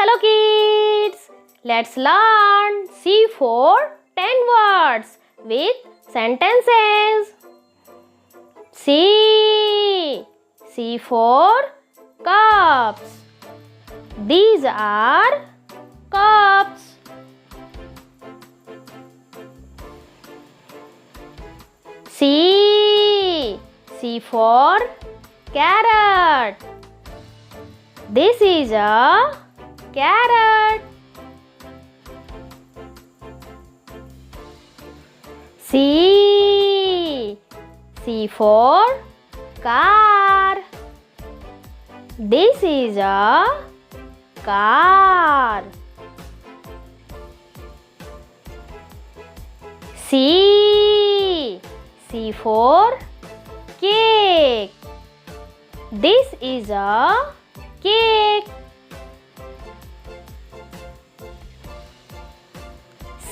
Hello kids, let's learn C for 10 words with sentences. C for cups. These are cups. C for carrot. This is a carrot. C for car. This is a car. C for cake. This is a cake.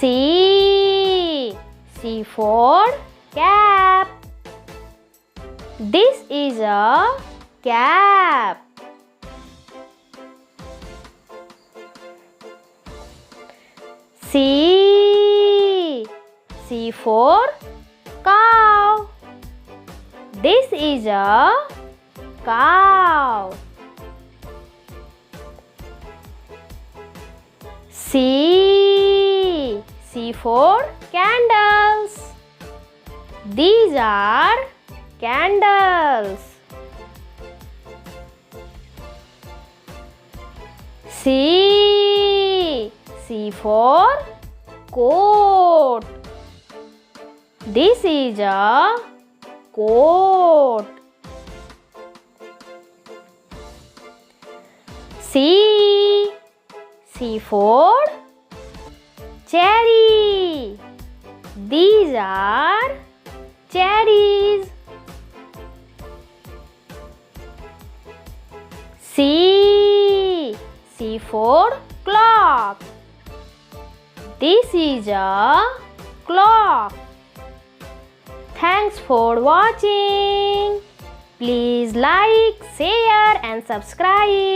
C for cap. This is a cap. C for cow. This is a cow. C for candles. These are candles. C for coat. This is a coat. C for cherry. These are cherries. C for clock. This is a clock. Thanks for watching. Please like, share and subscribe.